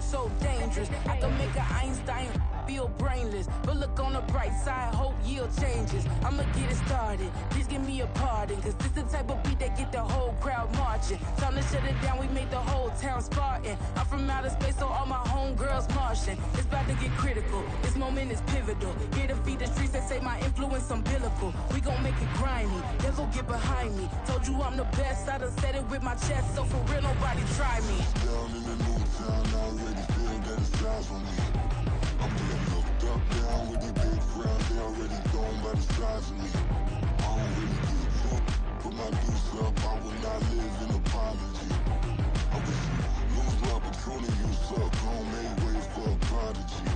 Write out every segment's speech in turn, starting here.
so dangerous. I can make an Einstein feel brainless, but look on the bright side, hope yield changes. I'ma get it started, please give me a pardon, cause this the type of beat that get the whole crowd marching. Time to shut it down, we made the whole town Spartan. I'm from outer space, so all my homegirls Martian. It's about to get critical, this moment is pivotal. Here to feed the streets that say my influence umbilical. We gon' make it grimy, never get behind me. Told you I'm the best, I done said it with my chest, so for real nobody try me. Down in the new town, I already feel that it's time for me. I'm getting looked up, down with the big crowd, they already gone by the size of me. I don't really give a fuck, put my deuce up, I will not live in apology. I wish you lose the opportunity, you suck, home made way for a prodigy.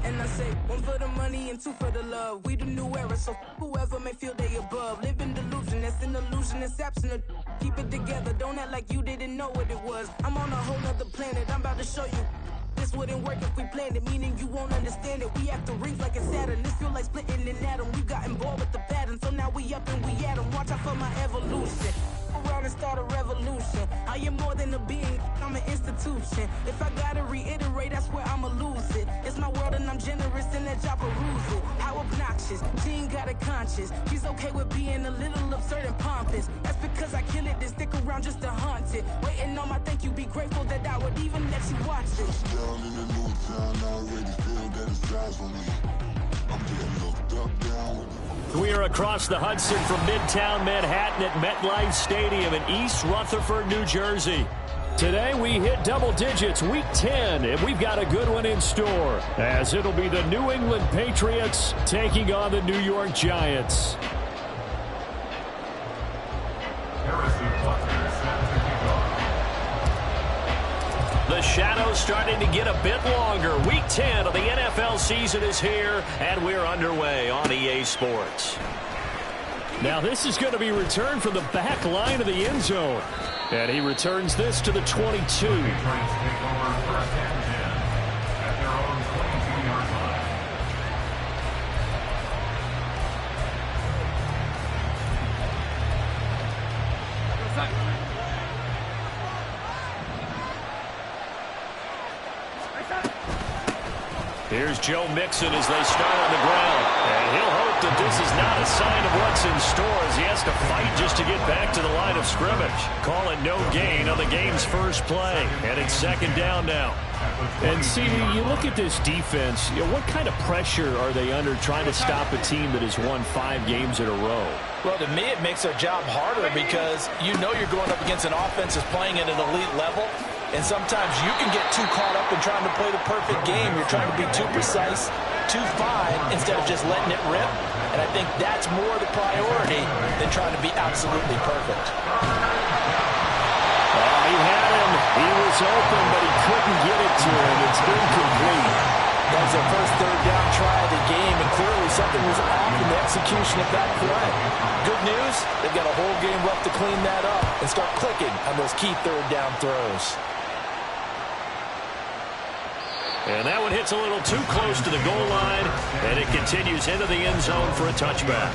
And I say, one for the money and two for the love. We the new era, so whoever may feel they above. Live in delusion, that's an illusion, that's absent of. Keep it together, don't act like you didn't know what it was. I'm on a whole nother planet, I'm about to show you. This wouldn't work if we planned it, meaning you won't understand it. We have to rings like a Saturn, this feel like splitting an atom. We've gotten bored with the pattern, so now we up and we at 'em. Watch out for my evolution. Around and start a revolution. I am more than a being, I'm an institution. If I gotta reiterate, that's where I'ma lose it. It's my world and I'm generous and that job peruse it. How obnoxious, she ain't got a conscience. She's okay with being a little absurd and pompous. That's because I kill it, then stick around just to haunt it. Waiting on my thank you, be grateful that I would even let you watch it. Down in the new town, I already feel that it's time for me. I'm getting looked up, down with We are across the Hudson from Midtown Manhattan at MetLife Stadium in East Rutherford, New Jersey. Today we hit double digits, week 10, and we've got a good one in store, as it'll be the New England Patriots taking on the New York Giants. The shadow's starting to get a bit longer. Week 10 of the NFL season is here, and we're underway on EA Sports. Now this is going to be returned from the back line of the end zone. And he returns this to the 22. Here's Joe Mixon as they start on the ground. And he'll hope that this is not a sign of what's in store as he has to fight just to get back to the line of scrimmage. Call it no gain on the game's first play. And it's second down now. And see, you look at this defense, what kind of pressure are they under trying to stop a team that has won 5 games in a row? Well, to me, it makes their job harder because you know you're going up against an offense that's playing at an elite level. And sometimes you can get too caught up in trying to play the perfect game. You're trying to be too precise, too fine, instead of just letting it rip. And I think that's more the priority than trying to be absolutely perfect. He had him. He was open, but he couldn't get it to him. It's incomplete. That was their first third down try of the game, and clearly something was off in the execution of that play. Good news, they've got a whole game left to clean that up and start clicking on those key third down throws. And that one hits a little too close to the goal line, and it continues into the end zone for a touchback.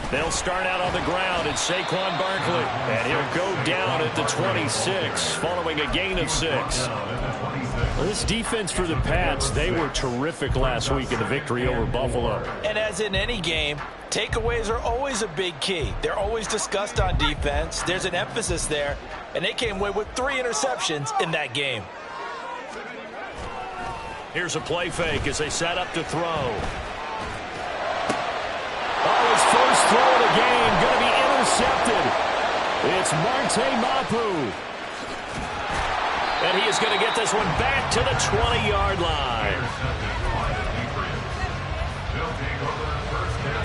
They'll start out on the ground. It's Saquon Barkley, and he'll go down at the 26 following a gain of 6. Well, this defense for the Pats, they were terrific last week in the victory over Buffalo. And as in any game, takeaways are always a big key. They're always discussed on defense. There's an emphasis there, and they came away with 3 interceptions in that game. Here's a play fake as they set up to throw. Oh, his first throw of the game going to be intercepted. It's Marte Mapu. And he is going to get this one back to the 20-yard line.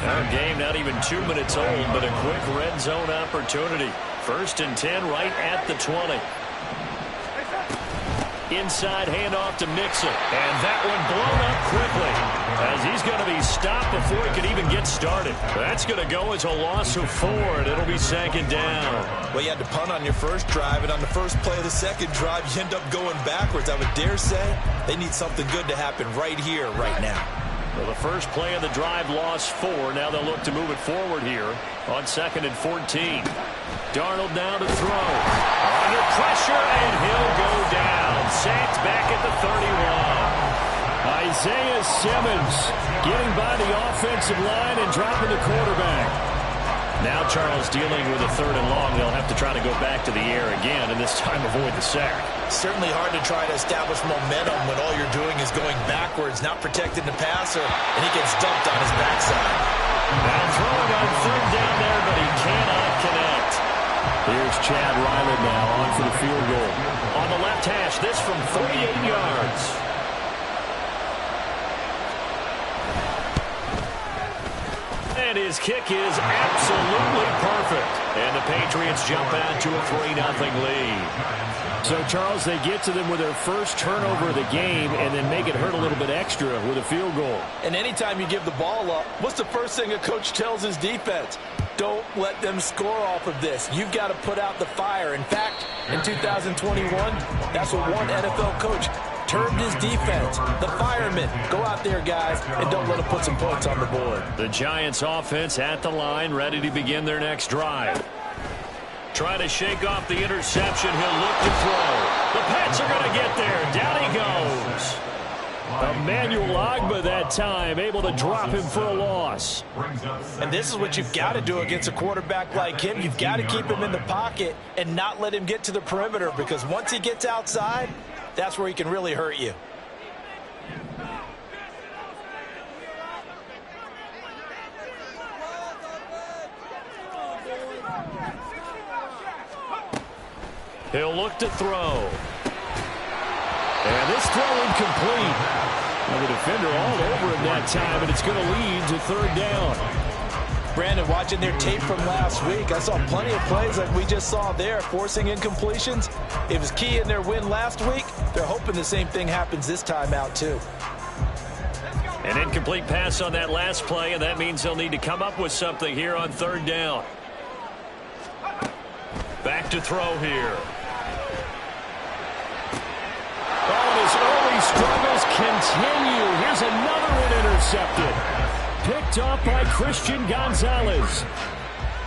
Our game not even 2 minutes old, but a quick red zone opportunity. 1st and 10 right at the 20. Inside handoff to Mixon. And that one blown up quickly, as he's going to be stopped before he can even get started. That's going to go as a loss of 4, and it'll be 2nd down. Well, you had to punt on your first drive, and on the first play of the second drive, you end up going backwards. I would dare say they need something good to happen right here, right now. Well, the first play of the drive lost 4. Now they'll look to move it forward here on 2nd and 14. Darnold now to throw. Under pressure, and he'll go down. Sacked back at the 31. Isaiah Simmons getting by the offensive line and dropping the quarterback. Now Charles dealing with a 3rd and long. They'll have to try to go back to the air again, and this time avoid the sack. Certainly hard to try to establish momentum when all you're doing is going backwards, not protecting the passer, and he gets dumped on his backside. Now throwing on 3rd down there, but he cannot connect. Here's Chad Ryland now on for the field goal. On the left hash, this from 48 yards. And his kick is absolutely perfect. And the Patriots jump out to a 3-0 lead. So, Charles, they get to them with their first turnover of the game and then make it hurt a little bit extra with a field goal. And anytime you give the ball up, what's the first thing a coach tells his defense? Don't let them score off of this. You've got to put out the fire. In fact, in 2021, that's what one NFL coach termed his defense. The firemen. Go out there, guys, and don't let them put some points on the board. The Giants offense at the line, ready to begin their next drive. Trying to shake off the interception. He'll look to throw. The Pats are going to get there. Down he goes. Emmanuel Ogbah that time, able to drop him for a loss. And this is what you've got to do against a quarterback like him. You've got to keep him in the pocket and not let him get to the perimeter, because once he gets outside, that's where he can really hurt you. He'll look to throw. And this throw incomplete. And the defender all over him that time, and it's going to lead to 3rd down. Brandon, watching their tape from last week, I saw plenty of plays like we just saw there, forcing incompletions. It was key in their win last week. They're hoping the same thing happens this time out, too. An incomplete pass on that last play, and that means they'll need to come up with something here on 3rd down. Back to throw here. His early struggles continue. Here's another one intercepted. Picked off by Christian Gonzalez.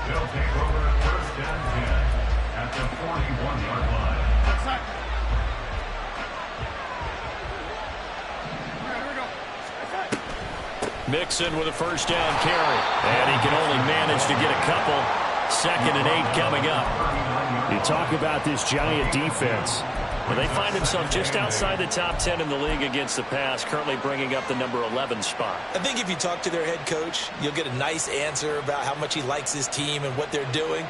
They'll take over 1st and 10 at the 41-yard line. Mixon with a 1st down carry. And he can only manage to get a couple. 2nd and 8 coming up. You talk about this Giant defense. Well, they find themselves just outside the top 10 in the league against the pass, currently bringing up the number 11 spot. I think if you talk to their head coach, you'll get a nice answer about how much he likes his team and what they're doing.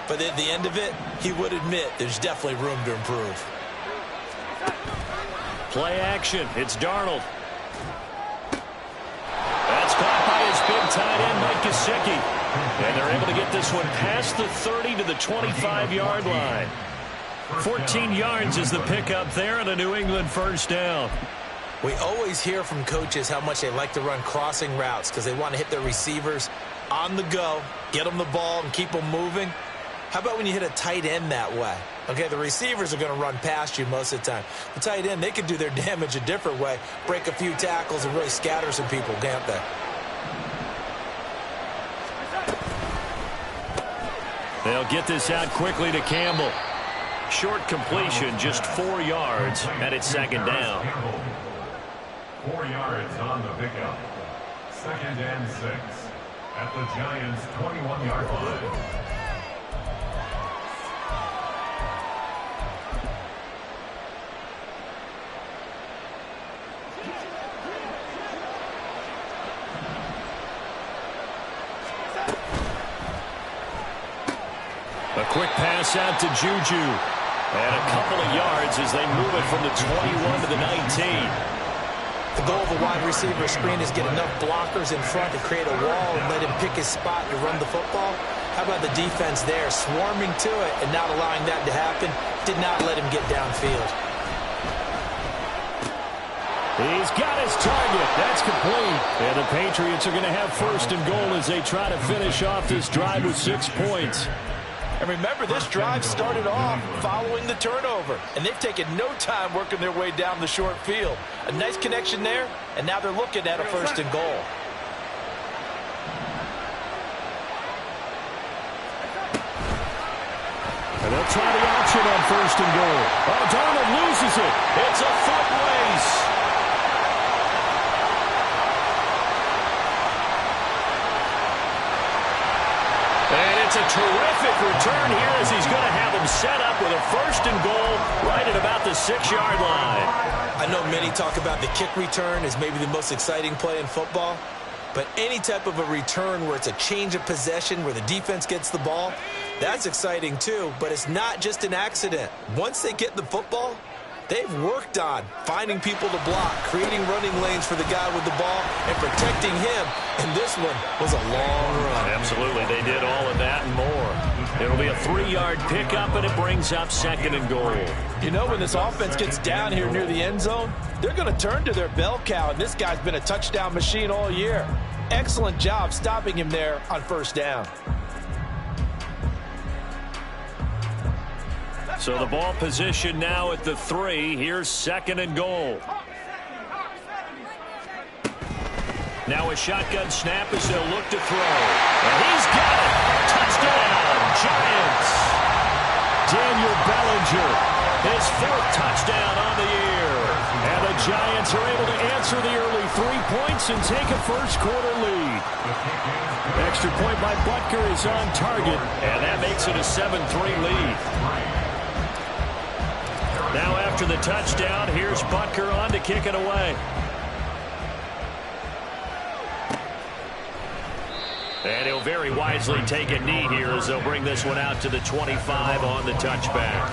But at the end of it, he would admit there's definitely room to improve. Play action. It's Darnold. That's caught by his big tight end, Mike Gesicki. And they're able to get this one past the 30 to the 25-yard line. 14 yards is the pickup there and a New England 1st down. We always hear from coaches how much they like to run crossing routes because they want to hit their receivers on the go, get them the ball, and keep them moving. How about when you hit a tight end that way? Okay, the receivers are going to run past you most of the time. The tight end, they can do their damage a different way, break a few tackles and really scatter some people, can't they? They'll get this out quickly to Campbell. Short completion, just 4 yards, and it's 2nd down. 4 yards on the pickup. 2nd and 6 at the Giants' 21-yard line. A quick pass out to Juju. And a couple of yards as they move it from the 21 to the 19. The goal of a wide receiver screen is get enough blockers in front to create a wall and let him pick his spot to run the football. How about the defense there, swarming to it and not allowing that to happen? Did not let him get downfield. He's got his target. That's complete. And the Patriots are going to have first and goal as they try to finish off this drive with 6 points. And remember, this drive started off following the turnover. And they've taken no time working their way down the short field. A nice connection there, and now they're looking at a first and goal. And they'll try the option on first and goal. Oh, Darnold loses it. It's a foot race. And it's a terrific return here as he's going to have him set up with a first and goal right at about the 6-yard line. I know many talk about the kick return as maybe the most exciting play in football. But any type of a return where it's a change of possession, where the defense gets the ball, that's exciting too. But it's not just an accident. Once they get the football, they've worked on finding people to block, creating running lanes for the guy with the ball, and protecting him. And this one was a long run. Absolutely. They did all of that and more. It'll be a 3-yard pickup, and it brings up second and goal. You know, when this offense gets down here near the end zone, they're going to turn to their bell cow, and this guy's been a touchdown machine all year. Excellent job stopping him there on first down. So the ball position now at the 3. Here's second and goal. Now a shotgun snap as they'll look to throw. And he's got it. Touchdown, Giants. Daniel Bellinger, his 4th touchdown on the year. And the Giants are able to answer the early 3 points and take a first-quarter lead. Extra point by Butker is on target, and that makes it a 7-3 lead. Now after the touchdown, here's Butker on to kick it away. And he'll very wisely take a knee here as they'll bring this one out to the 25 on the touchback.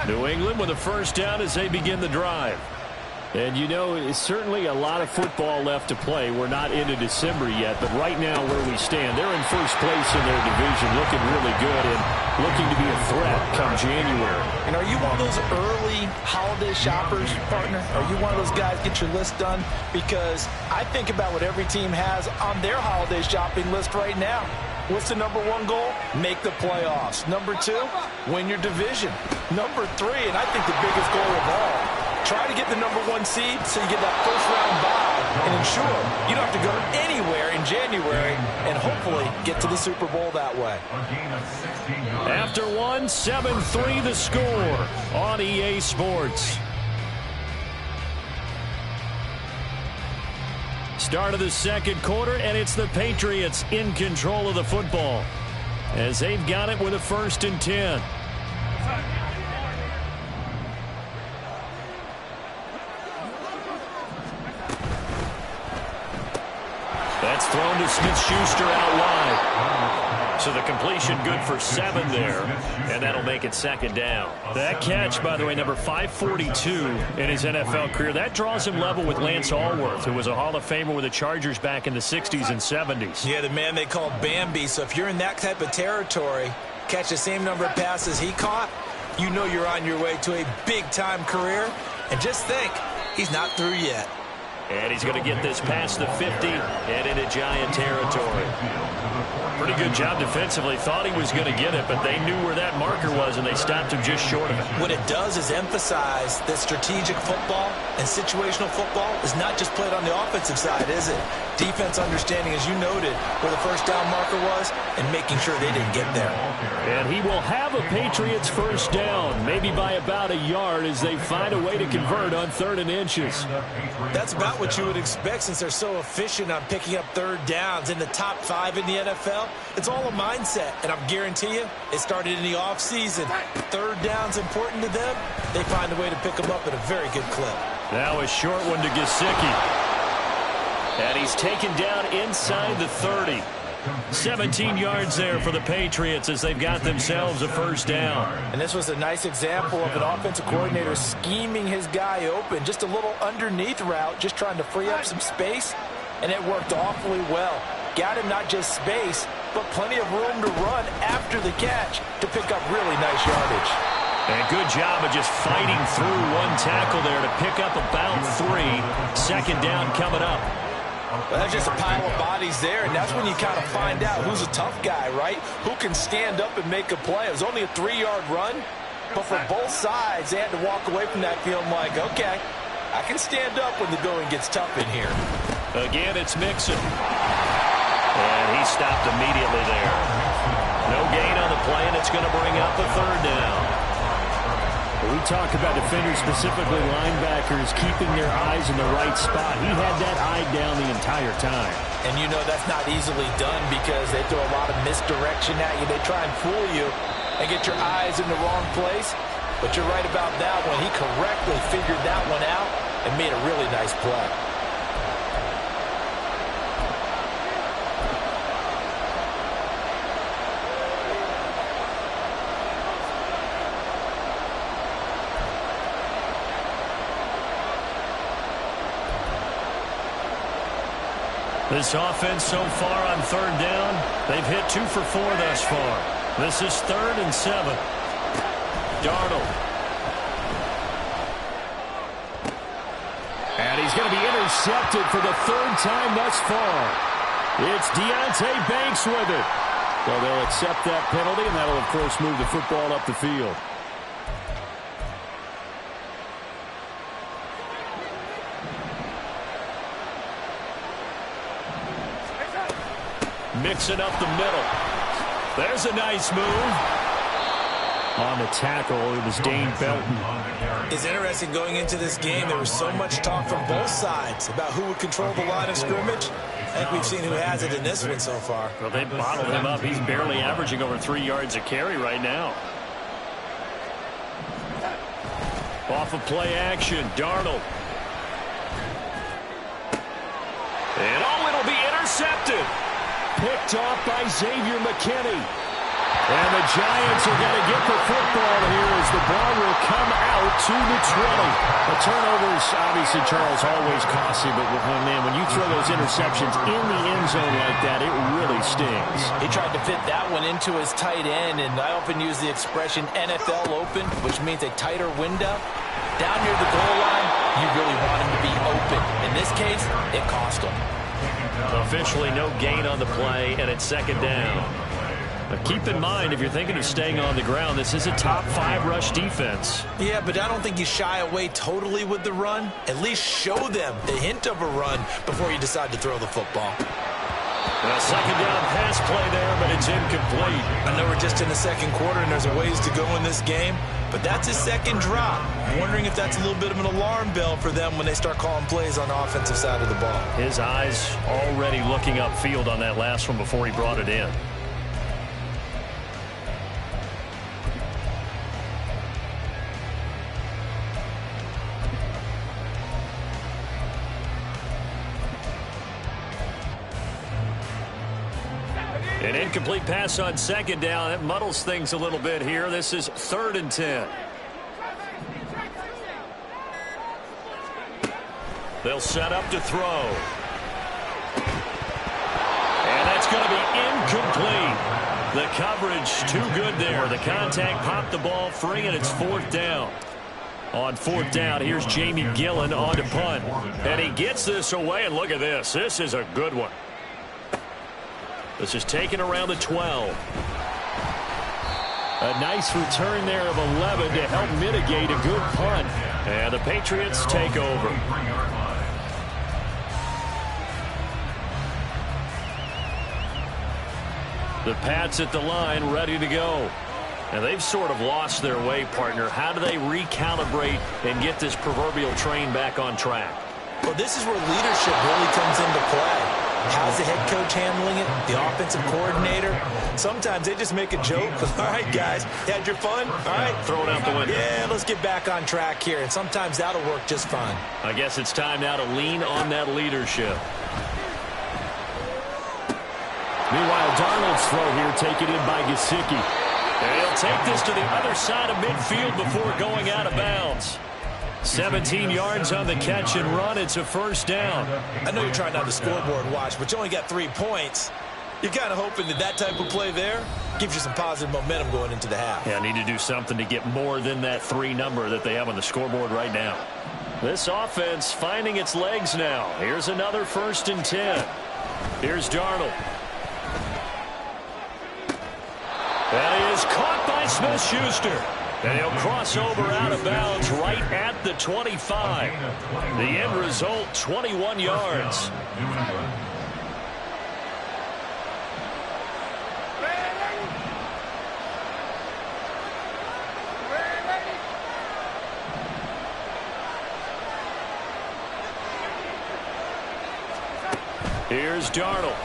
New England with a first down as they begin the drive. And you know, it's certainly a lot of football left to play. We're not into December yet, but right now where we stand, they're in first place in their division, looking really good and looking to be a threat come January. And are you one of those early holiday shoppers, partner? Are you one of those guys get your list done? Because I think about what every team has on their holiday shopping list right now. What's the number 1 goal? Make the playoffs. Number 2, win your division. Number 3, and I think the biggest goal of all, try to get the number 1 seed so you get that first-round bye and ensure you don't have to go anywhere in January and hopefully get to the Super Bowl that way. After 1, 7-3 the score on EA Sports. Start of the second quarter, and it's the Patriots in control of the football as they've got it with a 1st and 10. That's thrown to Smith-Schuster out wide. So the completion good for 7 there, and that'll make it second down. That catch, by the way, number 542 in his NFL career, that draws him level with Lance Allworth, who was a Hall of Famer with the Chargers back in the 60s and 70s. Yeah, the man they called Bambi. So if you're in that type of territory, catch the same number of passes he caught, you know you're on your way to a big-time career. And just think, he's not through yet. And he's going to get this past the 50 and into Giant territory. Pretty good job defensively. Thought he was going to get it, but they knew where that marker was, and they stopped him just short of it. What it does is emphasize that strategic football and situational football is not just played on the offensive side, is it? Defense understanding, as you noted, where the first down marker was and making sure they didn't get there. And he will have a Patriots first down, maybe by about a yard as they find a way to convert on 3rd and inches. That's about what you would expect since they're so efficient on picking up 3rd downs in the top 5 in the NFL. It's all a mindset, and I guarantee you it started in the offseason. 3rd down's important to them. They find a way to pick them up at a very good clip. Now a short one to Gesicki. And he's taken down inside the 30. 17 yards there for the Patriots as they've got themselves a first down. And this was a nice example of an offensive coordinator scheming his guy open. Just a little underneath route, just trying to free up some space, and it worked awfully well. Got him not just space, but plenty of room to run after the catch to pick up really nice yardage. And good job of just fighting through one tackle there to pick up about 3. Second down coming up. Well, that's just a pile of bodies there, and that's when you kind of find out who's a tough guy, right? Who can stand up and make a play. It was only a 3-yard run, but for both sides, they had to walk away from that feeling like, okay, I can stand up when the going gets tough in here. Again, it's Mixon. And he stopped immediately there. No gain on the play, and it's going to bring up a 3rd down. We talk about defenders, specifically linebackers, keeping their eyes in the right spot. He had that eye down the entire time. And you know that's not easily done because they throw a lot of misdirection at you. They try and fool you and get your eyes in the wrong place. But you're right about that one. He correctly figured that one out and made a really nice play. This offense so far on 3rd down, they've hit 2 for 4 thus far. This is 3rd and 7. Darnold. And he's going to be intercepted for the 3rd time thus far. It's Deonte Banks with it. So they'll accept that penalty, and that'll, of course, move the football up the field. Mixing up the middle. There's a nice move. On the tackle, it was Dane Belton. It's interesting going into this game. There was so much talk from both sides about who would control the line of scrimmage. I think we've seen who has it in this one so far. Well, they bottled him up. He's barely averaging over 3 yards a carry right now. Off of play action, Darnold. And it'll be intercepted. Picked off by Xavier McKinney. And the Giants are going to get the football here as the ball will come out to the 20. The turnovers, obviously, Charles, always costly, but when you throw those interceptions in the end zone like that, it really stings. He tried to fit that one into his tight end, and I often use the expression NFL open, which means a tighter window. Down near the goal line, you really want him to be open. In this case, it cost him. Officially no gain on the play, and it's 2nd down. But keep in mind, if you're thinking of staying on the ground, this is a top 5 rush defense. Yeah, but I don't think you shy away totally with the run. At least show them the hint of a run before you decide to throw the football. A 2nd down pass play there, but it's incomplete. I know we're just in the 2nd quarter and there's a ways to go in this game, but that's his 2nd drop. I'm wondering if that's a little bit of an alarm bell for them when they start calling plays on the offensive side of the ball. His eyes already looking upfield on that last one before he brought it in. An incomplete pass on 2nd down. That muddles things a little bit here. This is 3rd and 10. They'll set up to throw. And that's going to be incomplete. The coverage too good there. The contact popped the ball free, and it's 4th down. On 4th down, here's Jamie Gillen on to punt. And he gets this away, and look at this. This is a good one. This is taken around the 12. A nice return there of 11 to help mitigate a good punt. And the Patriots take over. The Pats at the line, ready to go. And they've sort of lost their way, partner. How do they recalibrate and get this proverbial train back on track? Well, this is where leadership really comes into play. How's the head coach handling it? The offensive coordinator? Sometimes they just make a joke. All right, guys, you had your fun? All right. Throw it out the window. Yeah, let's get back on track here. And sometimes that'll work just fine. I guess it's time now to lean on that leadership. Meanwhile, Darnold's throw here taken in by Gesicki. And he'll take this to the other side of midfield before going out of bounds. 17 yards on the catch and run. It's a 1st down. I know you're trying not to scoreboard watch, but you only got 3 points. You're kind of hoping that type of play there gives you some positive momentum going into the half. Yeah, need to do something to get more than that 3 number that they have on the scoreboard right now. This offense finding its legs now. Here's another 1st and 10. Here's Darnold. That is caught by Smith-Schuster. And he'll cross over out of bounds right at the 25. The end result, 21 yards. Here's Darnold.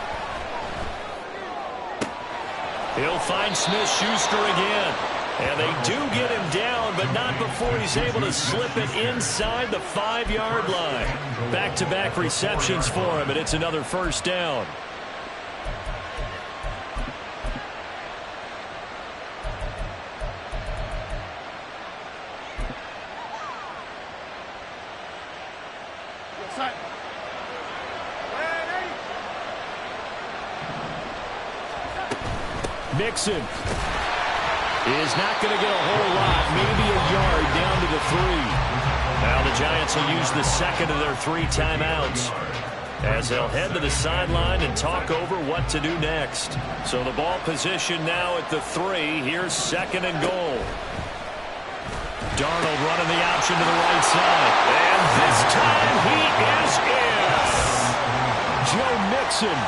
He'll find Smith-Schuster again. And they do get him down, but not before he's able to slip it inside the 5-yard line. Back-to-back receptions for him, and it's another 1st down. Mixon is not going to get a whole lot, maybe a yard down to the 3. Now the Giants will use the 2nd of their 3 timeouts as they'll head to the sideline and talk over what to do next. So the ball position now at the 3. Here's 2nd and goal. Darnold running the option to the right side. And this time he is in. Joe Mixon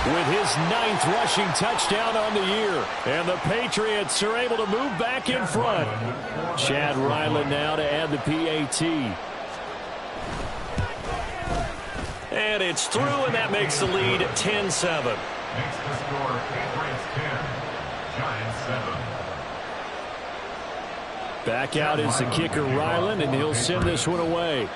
with his 9th rushing touchdown on the year. And the Patriots are able to move back in front. Chad Ryland now to add the PAT. And it's through, and that makes the lead 10-7. Makes the score Patriots 10, Giants 7. Back out is the kicker Ryland, and he'll send this one away.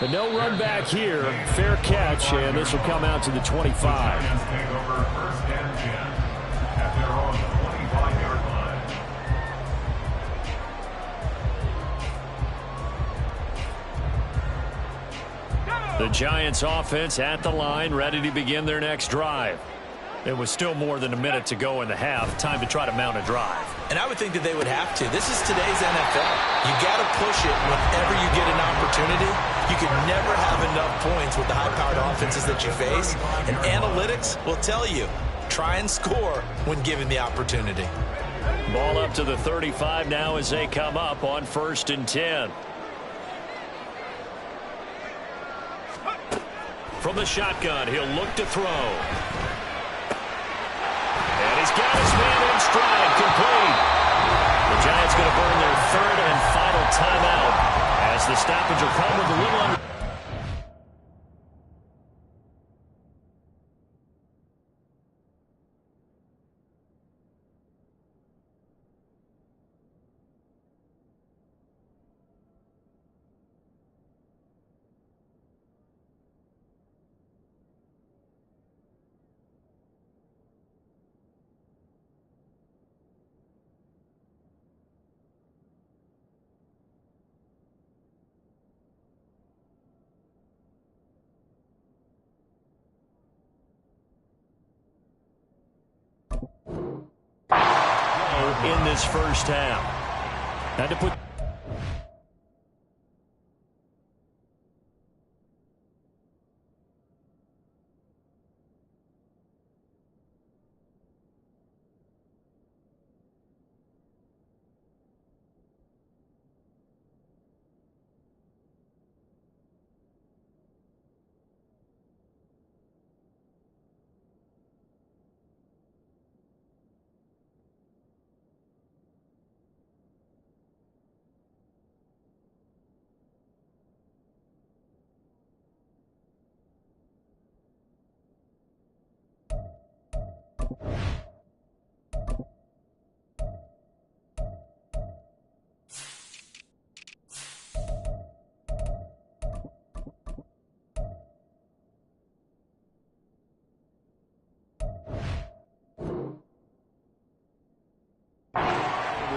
But no run back here. Fair catch, and this will come out to the 25. The Giants take over 1st and 10 at their own 25-yard line. The Giants offense at the line, ready to begin their next drive. It was still more than a minute to go in the half. Time to try to mount a drive. And I would think that they would have to. This is today's NFL. You got to push it whenever you get an opportunity. You can never have enough points with the high-powered offenses that you face. And analytics will tell you, try and score when given the opportunity. Ball up to the 35 now as they come up on 1st and 10. From the shotgun, he'll look to throw. And he's got his man in stride, complete. The Giants going to burn their 3rd and final timeout as the stoppage will come with a little under. In this 1st half. Had to put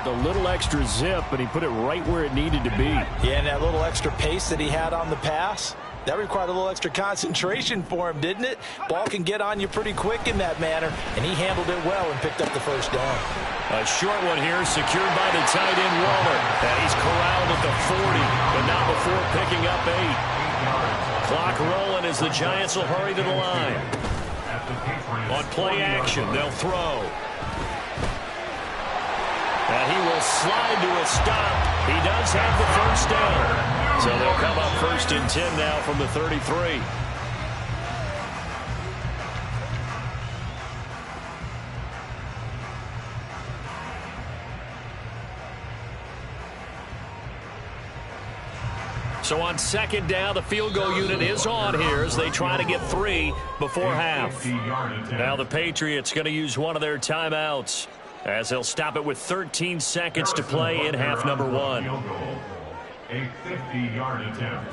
a little extra zip, and he put it right where it needed to be. Yeah, and that little extra pace that he had on the pass, That required a little extra concentration for him, didn't it? Ball can get on you pretty quick in that manner, and he handled it well and picked up the first down. A short one here, secured by the tight end Waller. And he's corralled at the 40, but not before picking up 8. Clock rolling as the Giants will hurry to the line. On play action, they'll throw. And he will slide to a stop. He does have the first down. So they'll come up 1st and 10 now from the 33. So on 2nd down, the field goal unit is on here as they try to get 3 before half. Now the Patriots going to use one of their timeouts as they'll stop it with 13 seconds to play in half number 1. A 50-yard attempt.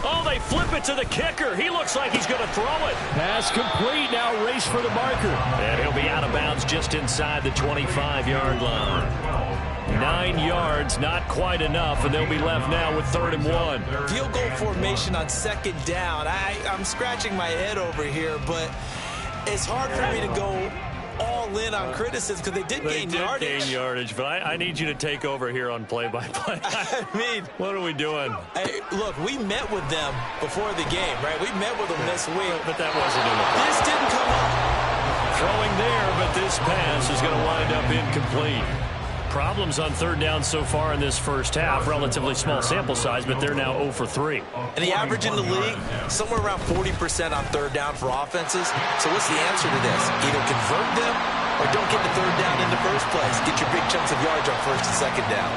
Oh, they flip it to the kicker. He looks like he's going to throw it. Pass complete. Now race for the marker. And he'll be out of bounds just inside the 25-yard line. 9 yards, not quite enough, and they'll be left now with 3rd and 1. Field goal formation on 2nd down. I'm scratching my head over here, but it's hard for me to go all in on criticism because they did gain yardage. But I need you to take over here on play-by-play. I mean, what are we doing? Hey, look, we met with them before the game, right? We met with them this week. But that wasn't in the play. This didn't come up. Throwing there, but this pass is going to wind up incomplete. Problems on 3rd down so far in this first half. Relatively small sample size, but they're now 0 for 3. And the average in the league, somewhere around 40% on 3rd down for offenses. So what's the answer to this? Either convert them or don't get the 3rd down in the first place. Get your big chunks of yards on 1st and 2nd down.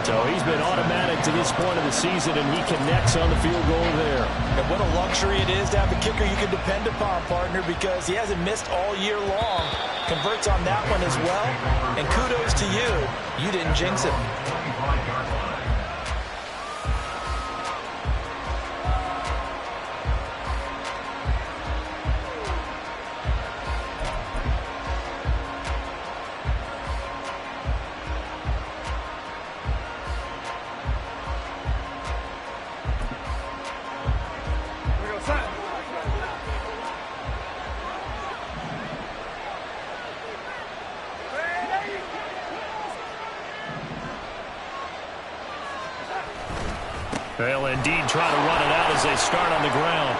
So he's been automatic to this point of the season, and he connects on the field goal there. And what a luxury it is to have a kicker you can depend upon, partner, because he hasn't missed all year long. Converts on that one as well. And kudos to you. You didn't jinx it. They'll indeed try to run it out as they start on the ground.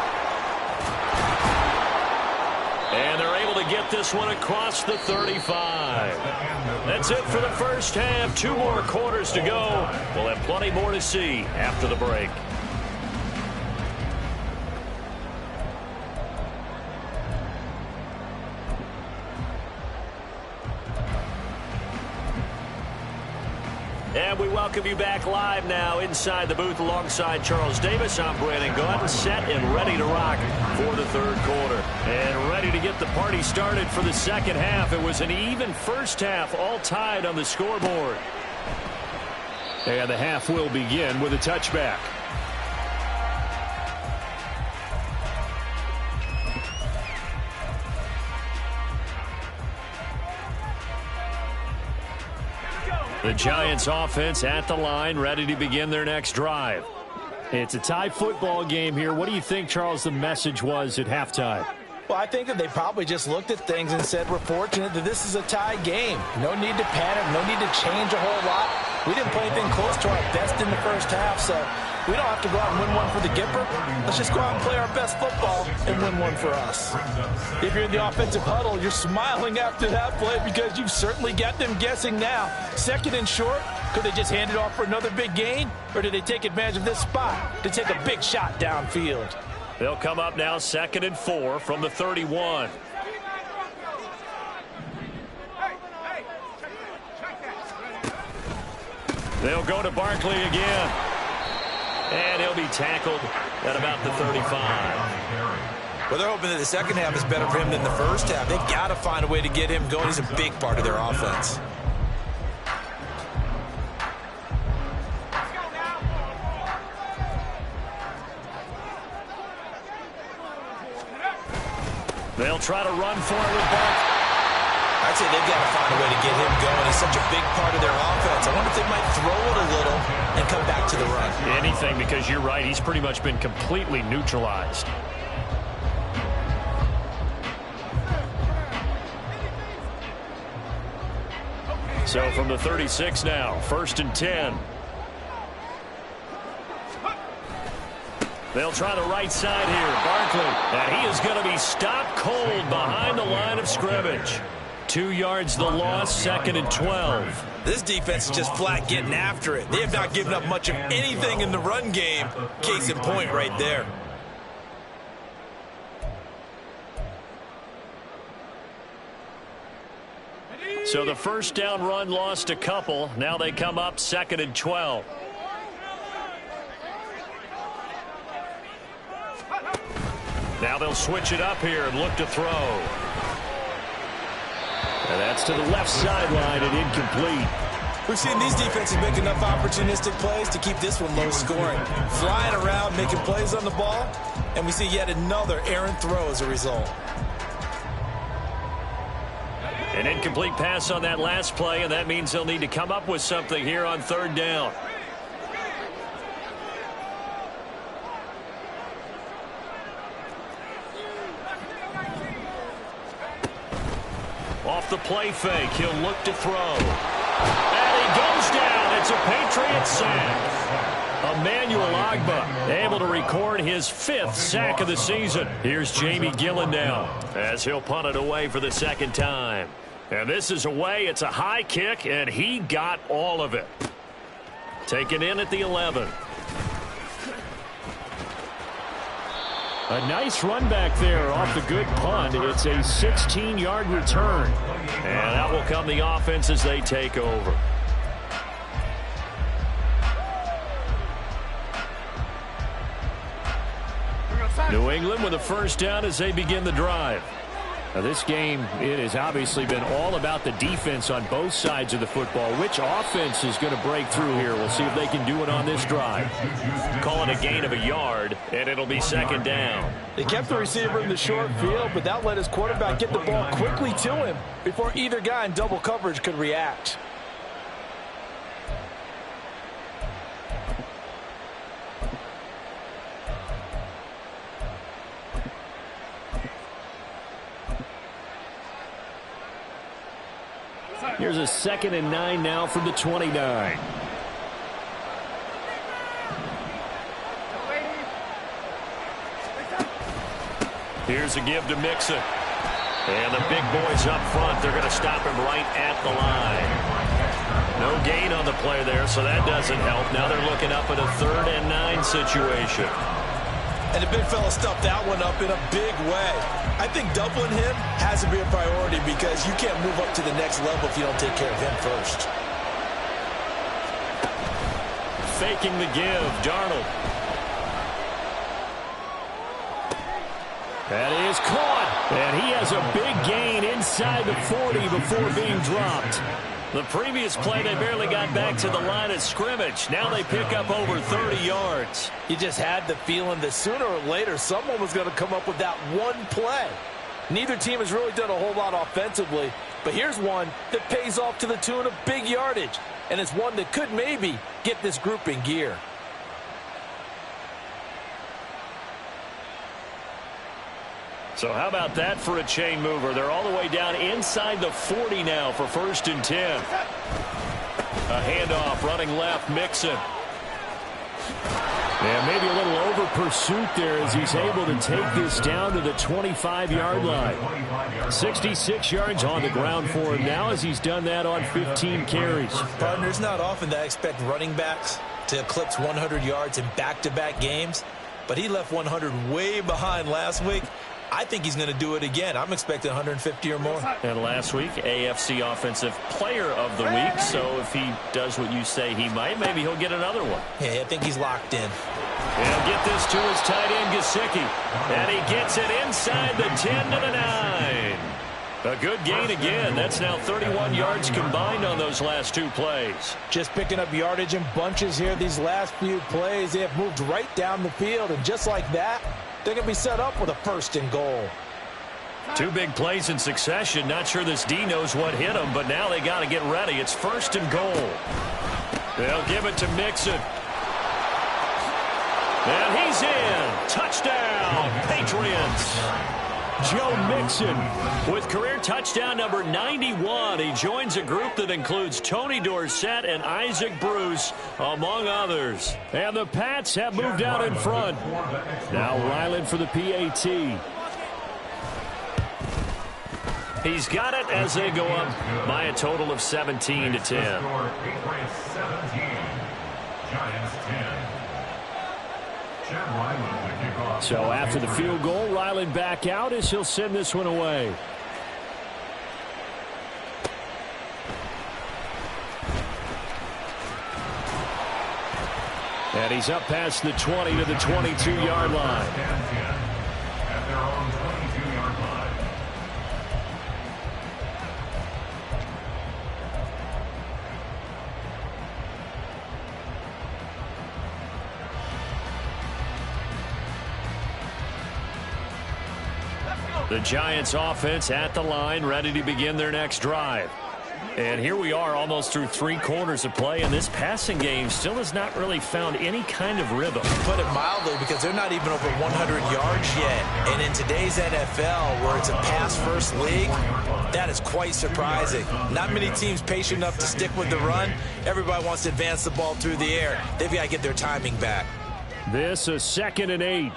And they're able to get this one across the 35. That's it for the first half. 2 more quarters to go. We'll have plenty more to see after the break. And we welcome you back live now inside the booth alongside Charles Davis. I'm Brandon Gaudin, set and ready to rock for the 3rd quarter. And ready to get the party started for the 2nd half. It was an even first half, all tied on the scoreboard. And the half will begin with a touchback. The Giants offense at the line, ready to begin their next drive. It's a tie football game here. What do you think, Charles, the message was at halftime? Well, I think that they probably just looked at things and said, we're fortunate that this is a tie game. No need to panic. No need to change a whole lot. We didn't play anything close to our best in the first half, so we don't have to go out and win one for the Gipper. Let's just go out and play our best football and win one for us. If you're in the offensive huddle, you're smiling after that play because you've certainly got them guessing now. 2nd and short, could they just hand it off for another big gain? Or did they take advantage of this spot to take a big shot downfield? They'll come up now 2nd and 4 from the 31. They'll go to Barkley again. And he'll be tackled at about the 35. Well, they're hoping that the 2nd half is better for him than the first half. They've got to find a way to get him going. He's a big part of their offense. They'll try to run for it with Barkley. I'd say they've got to find a way to get him going. He's such a big part of their offense. I wonder if they might throw it a little and come back to the run. Anything, because you're right. He's pretty much been completely neutralized. So from the 36 now, 1st and 10. They'll try the right side here. Barkley. And he is going to be stopped cold behind the line of scrimmage. 2 yards the loss, 2nd and 12. This defense is just flat getting after it. They have not given up much of anything in the run game. Case in point right there. So the first down run lost a couple. Now they come up 2nd and 12. Now they'll switch it up here and look to throw. And that's to the left sideline and incomplete. We've seen these defenses make enough opportunistic plays to keep this one low scoring. Flying around, making plays on the ball, and we see yet another errant throw as a result. An incomplete pass on that last play, and that means they'll need to come up with something here on 3rd down. Off the play fake, he'll look to throw. And he goes down. It's a Patriot sack. Emmanuel Ogbah able to record his 5th sack of the season. Here's Jamie Gillen now as he'll punt it away for the 2nd time. And this is away. It's a high kick, and he got all of it. Taken in at the 11. A nice run back there off the good punt. It's a 16-yard return. And out will come the offense as they take over. New England with a first down as they begin the drive. Now this game, it has obviously been all about the defense on both sides of the football. Which offense is going to break through here? We'll see if they can do it on this drive. Call it a gain of a yard, and it'll be 2nd down. They kept the receiver in the short field, but that let his quarterback get the ball quickly to him before either guy in double coverage could react. Here's a 2nd and 9 now from the 29. Here's a give to Mixon. And the big boys up front, they're going to stop him right at the line. No gain on the play there, so that doesn't help. Now they're looking up at a 3rd and 9 situation. And the big fella stuffed that one up in a big way. I think doubling him has to be a priority because you can't move up to the next level if you don't take care of him first. Faking the give, Darnold. That is caught. And he has a big gain inside the 40 before being dropped. The previous play, they barely got back to the line of scrimmage. Now they pick up over 30 yards. You just had the feeling that sooner or later someone was going to come up with that one play. Neither team has really done a whole lot offensively, but here's one that pays off to the tune of big yardage, and it's one that could maybe get this group in gear. So how about that for a chain mover? They're all the way down inside the 40 now for 1st and 10. A handoff running left, Mixon. And maybe a little over pursuit there as he's able to take this down to the 25-yard line. 66 yards on the ground for him now as he's done that on 15 carries. Partner, it's not often that I expect running backs to eclipse 100 yards in back-to-back games, but he left 100 way behind last week. I think he's going to do it again. I'm expecting 150 or more. And last week, AFC Offensive Player of the Week. So if he does what you say he might, maybe he'll get another one. Yeah, I think he's locked in. He'll get this to his tight end, Gesicki. And he gets it inside the 10 to the 9. A good gain again. That's now 31 yards combined on those last 2 plays. Just picking up yardage in bunches here. These last few plays, they have moved right down the field. And just like that, they're going to be set up with a 1st and goal. Two big plays in succession. Not sure this D knows what hit him, but now they got to get ready. It's 1st and goal. They'll give it to Mixon. And he's in. Touchdown, Patriots. Joe Mixon with career touchdown number 91. He joins a group that includes Tony Dorsett and Isaac Bruce, among others. And the Pats have moved out in front. Now Ryland for the PAT. He's got it as they go up by a total of 17-10. Patriots 17, Giants 10. Chad Ryland to kick off. So after the field goal, Ryland back out as he'll send this one away. And he's up past the 20 to the 22-yard line. At their own 22-yard line. The Giants offense at the line, ready to begin their next drive. And here we are almost through 3 quarters of play, and this passing game still has not really found any kind of rhythm. Put it mildly, because they're not even over 100 yards yet. And in today's NFL, where it's a pass-first league, that is quite surprising. Not many teams patient enough to stick with the run. Everybody wants to advance the ball through the air. They've got to get their timing back. This a 2nd and 8.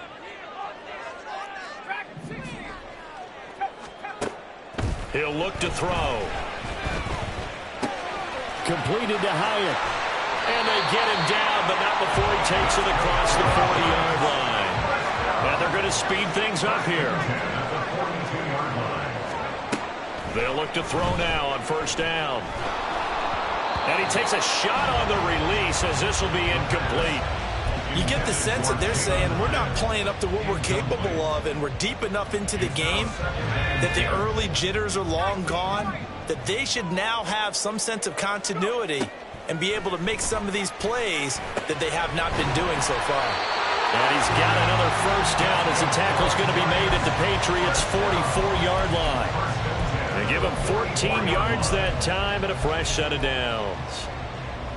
He'll look to throw. Completed to Hyatt. And they get him down, but not before he takes it across the 40-yard line. And they're going to speed things up here. They'll look to throw now on 1st down. And he takes a shot on the release as this will be incomplete. You get the sense that they're saying we're not playing up to what we're capable of, and we're deep enough into the game that the early jitters are long gone, that they should now have some sense of continuity and be able to make some of these plays that they have not been doing so far. And he's got another 1st down as the tackle's going to be made at the Patriots' 44-yard line. They give him 14 yards that time and a fresh set of downs.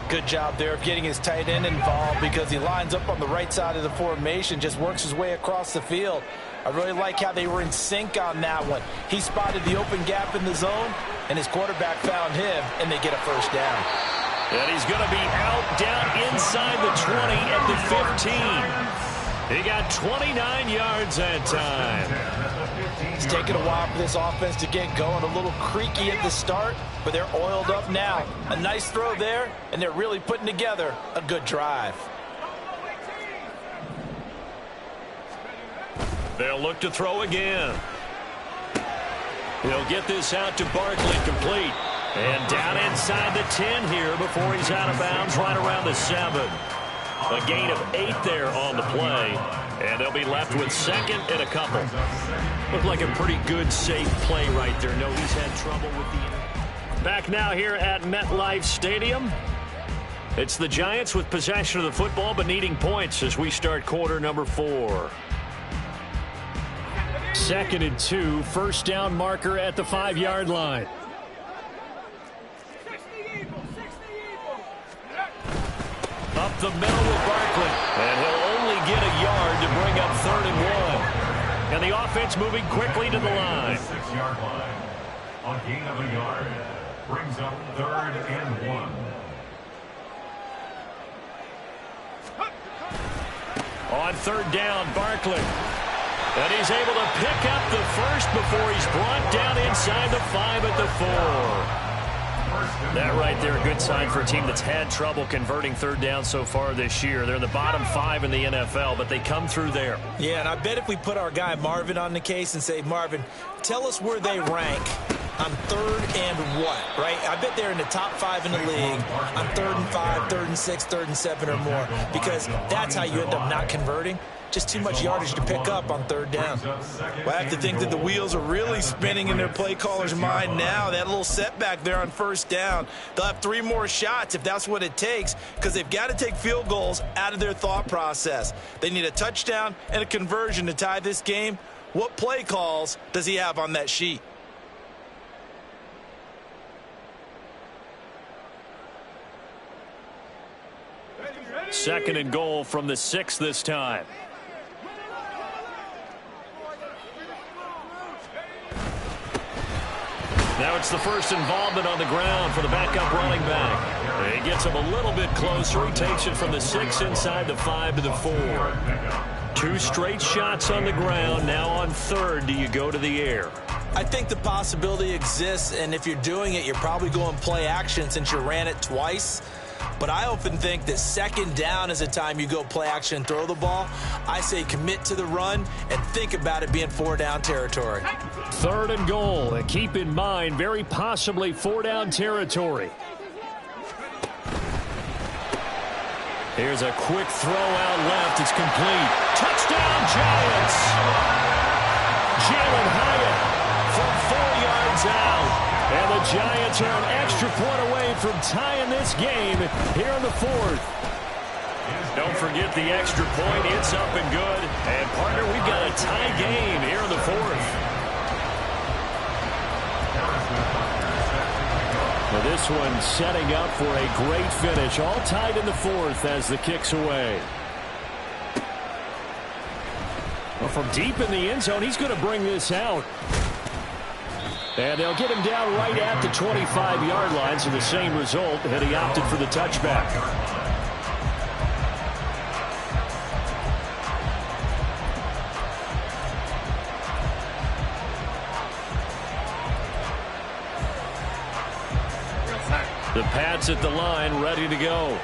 Good job there of getting his tight end involved, because he lines up on the right side of the formation, just works his way across the field. I really like how they were in sync on that one. He spotted the open gap in the zone, and his quarterback found him, and they get a 1st down. And he's going to be out down inside the 20 at the 15. He got 29 yards that time. It's taken a while for this offense to get going. A little creaky at the start, but they're oiled up now. A nice throw there, and they're really putting together a good drive. They'll look to throw again. He'll get this out to Barkley, complete. And down inside the 10 here before he's out of bounds, right around the 7. A gain of 8 there on the play. And they'll be left with 2nd and a couple. Looked like a pretty good, safe play right there. No, he's had trouble with the... Back now here at MetLife Stadium. It's the Giants with possession of the football, but needing points as we start quarter number 4. 2nd and 2, 1st down marker at the 5-yard line. Up the middle with Barkley. And he'll only get a yard to bring up 3rd and 1. And the offense moving quickly to the line. 6-yard line. A gain of a yard. Brings up 3rd and 1. On 3rd down, Barkley. And he's able to pick up the 1st before he's brought down inside the 5 at the 4. That right there, a good sign for a team that's had trouble converting 3rd down so far this year. They're in the bottom 5 in the NFL, but they come through there. Yeah, and I bet if we put our guy Marvin on the case and say, Marvin, tell us where they rank on 3rd and what, right? I bet they're in the top 5 in the league on 3rd and 5, 3rd and 6, 3rd and 7 or more, because that's how you end up not converting. Just too much yardage to pick up on 3rd down. Well, I have to think that the wheels are really spinning in their play caller's mind now. That little setback there on 1st down. They'll have 3 more shots if that's what it takes, because they've got to take field goals out of their thought process. They need a touchdown and a conversion to tie this game, What play calls does he have on that sheet? Second and goal from the 6 this time. Now it's the first involvement on the ground for the backup running back. He gets him a little bit closer. He takes it from the 6 inside the 5 to the 4. 2 straight shots on the ground. Now on third, do you go to the air? I think the possibility exists, and if you're doing it, you're probably going play action since you ran it twice. But I often think that second down is a time you go play action and throw the ball. I say commit to the run and think about it being 4 down territory. Third and goal, and keep in mind, very possibly 4 down territory. Here's a quick throw out left. It's complete. Touchdown, Giants! Jalen Hyatt from 4 yards out. And the Giants are an extra point away from tying this game here in the 4th. Don't forget the extra point. It's up and good. And, partner, we've got a tie game here in the 4th. Well, this one setting up for a great finish. All tied in the 4th as the kick's away. Well, from deep in the end zone, he's going to bring this out. And they'll get him down right at the 25-yard line, so the same result, and he opted for the touchback. The Pats at the line, ready to go.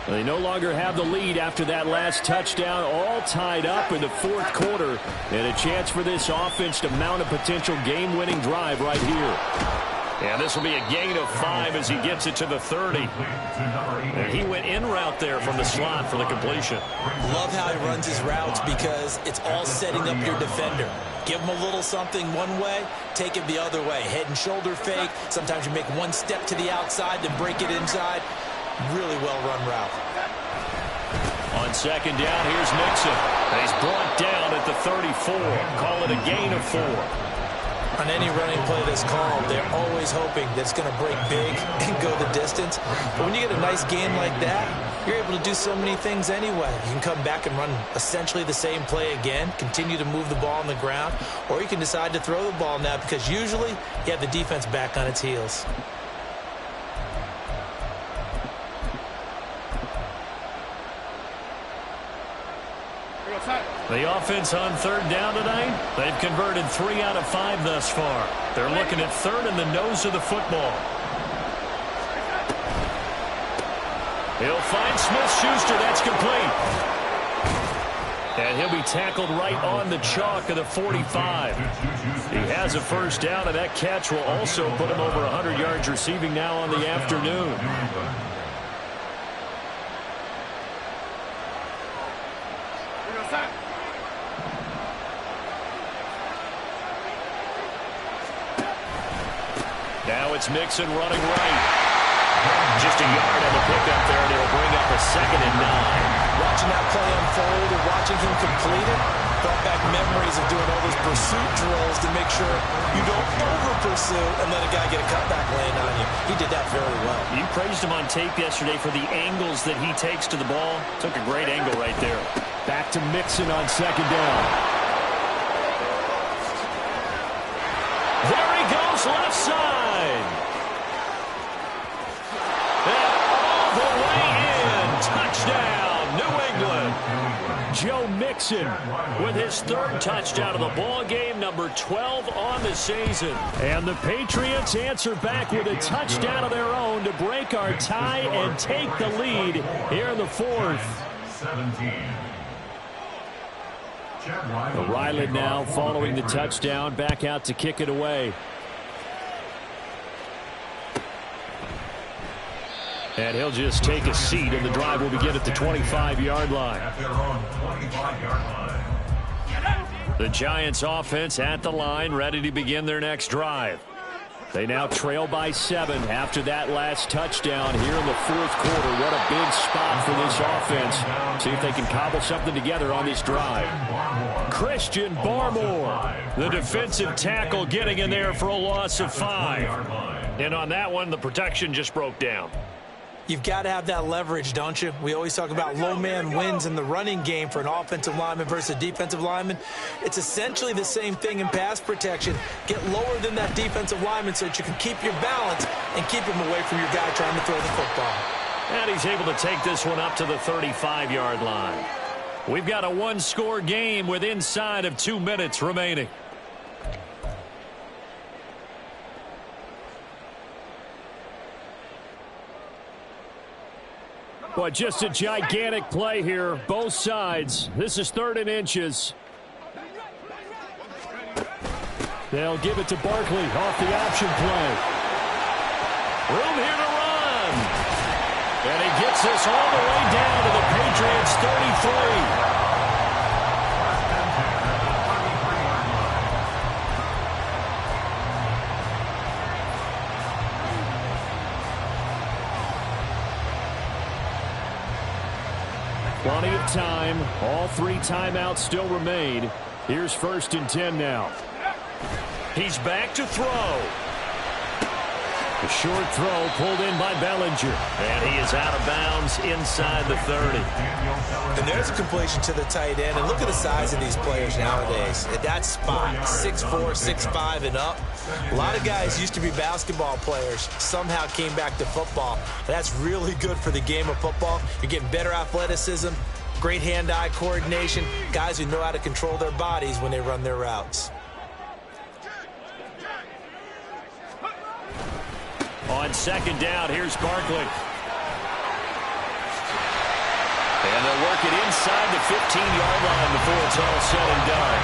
They no longer have the lead after that last touchdown, all tied up in the 4th quarter, and a chance for this offense to mount a potential game-winning drive right here. And this will be a gain of 5 as he gets it to the 30. And he went in route there from the slot for the completion. Love how he runs his routes because it's all setting up your defender. Give him a little something one way, take it the other way. Head and shoulder fake. Sometimes you make one step to the outside, then break it inside. Really well-run route. On second down, here's Mixon. And he's brought down at the 34. Call it a gain of 4. On any running play that's called, they're always hoping that it's going to break big and go the distance. But when you get a nice gain like that, you're able to do so many things anyway. You can come back and run essentially the same play again, continue to move the ball on the ground, or you can decide to throw the ball now because usually you have the defense back on its heels. The offense on third down tonight, they've converted 3 out of 5 thus far. They're looking at third in the nose of the football. He'll find Smith-Schuster. That's complete. And he'll be tackled right on the chalk of the 45. He has a first down, and that catch will also put him over 100 yards receiving now on the afternoon. Now it's Mixon running right. Just a yard on the pickup there, and it'll bring up a 2nd and 9. Watching that play unfold and watching him complete it brought back memories of doing all those pursuit drills to make sure you don't over-pursue and let a guy get a cutback lane on you. He did that very well. You praised him on tape yesterday for the angles that he takes to the ball. Took a great angle right there. Back to Mixon on second down. There he goes, left side. And all the way in. Touchdown, New England. Joe Mixon With his 3rd touchdown of the ball game, number 12 on the season. And the Patriots answer back with a touchdown of their own to break our tie and take the lead here in the 4th. 17. Riley now following the touchdown, back out to kick it away. And he'll just take a seat, and the drive will begin at the 25-yard line. At their own 25-yard line. The Giants offense at the line, ready to begin their next drive. They now trail by 7 after that last touchdown here in the 4th quarter. What a big spot for this offense. See if they can cobble something together on this drive. Christian Barmore, the defensive tackle, getting in there for a loss of 5. And on that one, the protection just broke down. You've got to have that leverage, don't you? We always talk about low man wins in the running game for an offensive lineman versus a defensive lineman. It's essentially the same thing in pass protection. Get lower than that defensive lineman so that you can keep your balance and keep him away from your guy trying to throw the football. And he's able to take this one up to the 35-yard line. We've got a one-score game with inside of 2 minutes remaining. Well, just a gigantic play here, both sides. This is 3rd and inches. They'll give it to Barkley off the option play. Room here to run. And he gets us all the way down to the Patriots' 33. Plenty of time. All 3 timeouts still remain. Here's 1st and 10 now. He's back to throw. A short throw pulled in by Bellinger. And he is out of bounds inside the 30. And there's a completion to the tight end. And look at the size of these players nowadays. At that spot, 6'4", 6'5", and up. A lot of guys used to be basketball players, somehow came back to football. That's really good for the game of football. You're getting better athleticism, great hand-eye coordination, guys who know how to control their bodies when they run their routes. On 2nd down, here's Barkley. And they'll work it inside the 15-yard line before it's all said and done.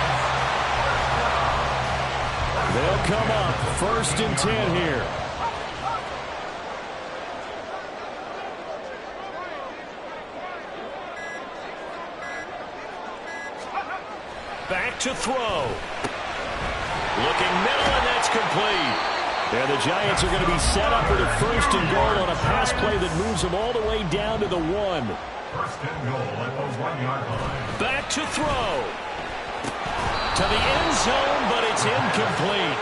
They'll come up 1st and 10 here. Back to throw. Looking middle, and that's complete. And the Giants are going to be set up with a 1st and goal on a pass play that moves them all the way down to the 1. 1st and goal at the 1-yard line. Back to throw. To the end zone, but it's incomplete.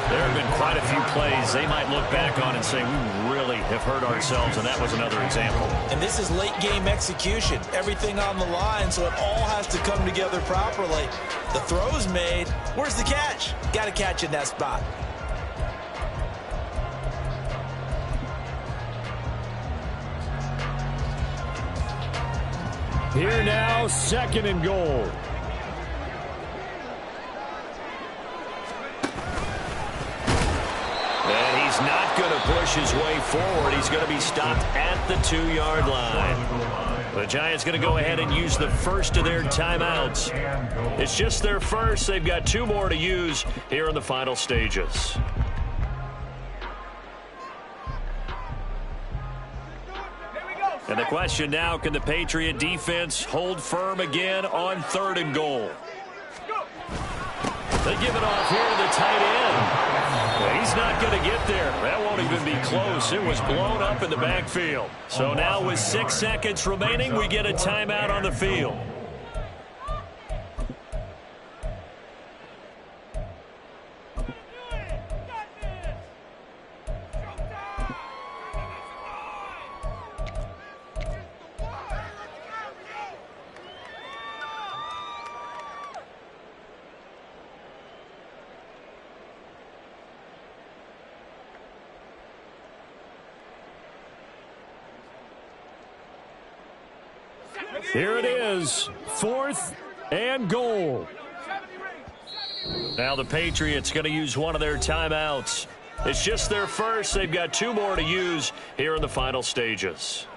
There have been quite a few plays they might look back on and say, we really have hurt ourselves, and that was another example. And this is late-game execution. Everything on the line, so it all has to come together properly. The throw's made. Where's the catch? Got to catch in that spot. Here now, 2nd and goal. And he's not going to push his way forward. He's going to be stopped at the 2-yard line. The Giants going to go ahead and use the 1st of their timeouts. It's just their 1st. They've got 2 more to use here in the final stages. And the question now, can the Patriot defense hold firm again on 3rd and goal? They give it off here to the tight end. Well, he's not going to get there. That won't even be close. It was blown up in the backfield. So now with 6 seconds remaining, we get a timeout on the field. Here it is, 4th and goal. Now the Patriots going to use one of their timeouts. It's just their 1st. They've got 2 more to use here in the final stages.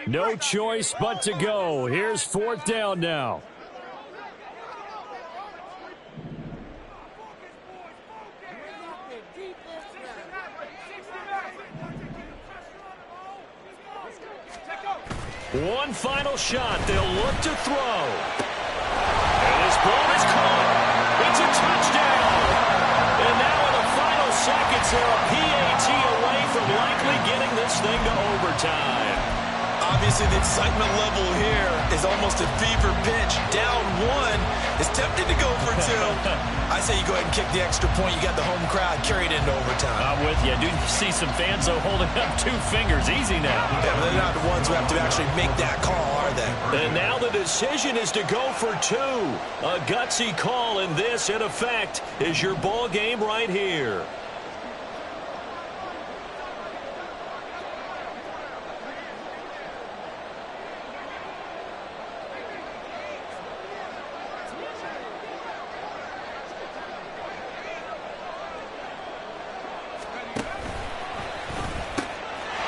No choice but to go. Here's 4th down now. One final shot. They'll look to throw. And this ball is caught. It's a touchdown. And now in the final seconds, they're a PAT away from likely getting this thing to overtime. Obviously, the excitement level here is almost a fever pitch. Down one, it's tempting to go for two. I say you go ahead and kick the extra point. You got the home crowd carried into overtime. I'm with you. I do see some fans, though, holding up 2 fingers. Easy now. Yeah, but they're not the ones who have to actually make that call, are they? And now the decision is to go for 2. A gutsy call, and this, in effect, is your ball game right here.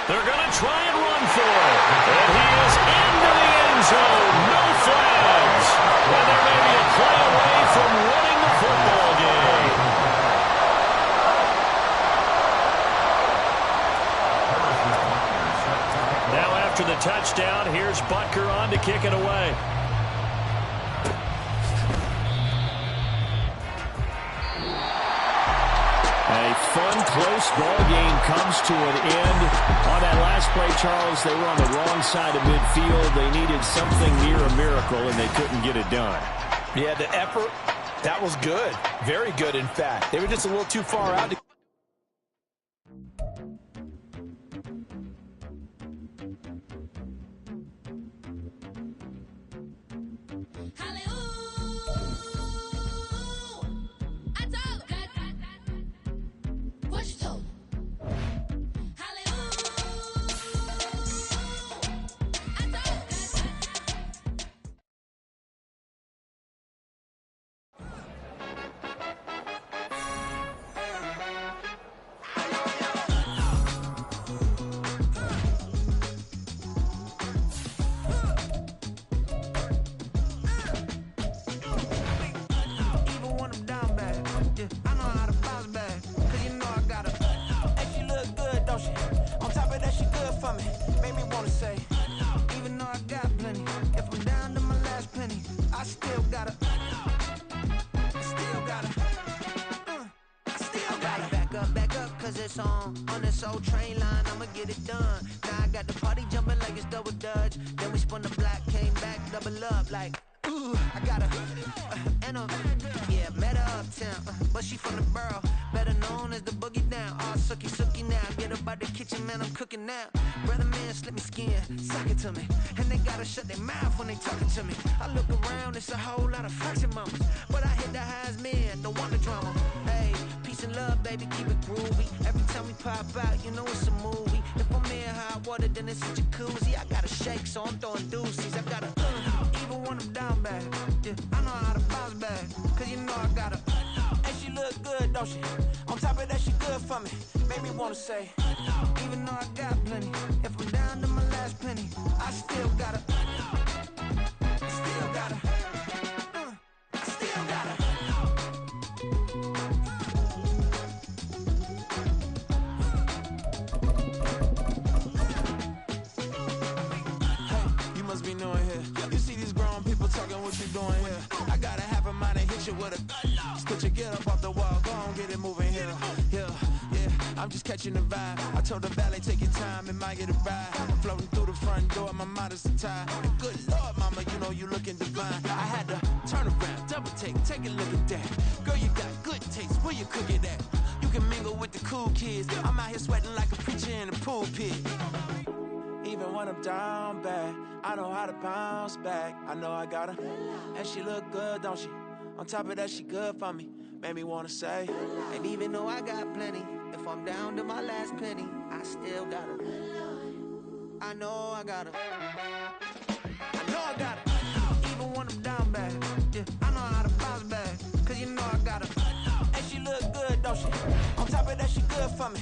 They're going to try and run for it. And he is into the end zone. No flags. And there may be a play away from winning the football game. Now after the touchdown, here's Butker on to kick it away. A fun, close ball game comes to an end. On that last play, Charles, they were on the wrong side of midfield. They needed something near a miracle, and they couldn't get it done. Yeah, the effort, that was good. Very good, in fact. They were just a little too far out to on this old train line, I'ma get it done. Now I got the party jumping like it's double dutch. Then we spun the block, came back, double up like, ooh, I got a, and a, yeah, met her uptown, but she from the borough, better known as the boogie down. All sookie now, get up out the kitchen, man, I'm cooking now. Brother man, slip me skin, suck it to me, and they gotta shut their mouth when they talking to me. I look around, it's a whole lot of flirting mamas, but I hit the highs, man, don't want the drama. Hey, peace and love, baby, keep it groovy. Every time we pop out, you know it's a movie. If I'm in hot water, then it's a jacuzzi. I gotta shake, so I'm throwing deuces. I gotta, even when I'm down bad, yeah, I know how to bounce back, cause you know I gotta, and she look good, don't she? On top of that, she good for me. Made me wanna say, even though I got plenty, if I'm down to my last penny, I still gotta, still gotta, still gotta. Be knowing here. You see these grown people talking, what you doing here? I gotta have a mind and hit you with a could you get up off the wall, go on, get it moving here. Yeah, I'm just catching the vibe. I told the valet, take your time, it might get a ride. I'm floating through the front door, my mind is tied. And good Lord, mama, you know you looking divine. I had to turn around, double take a look at that. Girl, you got good taste, where you cook it at? You can mingle with the cool kids. I'm out here sweating like a preacher in a pulpit. Even when I'm down bad, I know how to bounce back. I know I got her, and she look good, don't she? On top of that, she good for me. Made me wanna say, and even though I got plenty, if I'm down to my last penny, I still got her. I know I got her. I know I got her. Even when I'm down bad, yeah, I know how to bounce back, cause you know I got her. And she look good, don't she? On top of that, she good for me.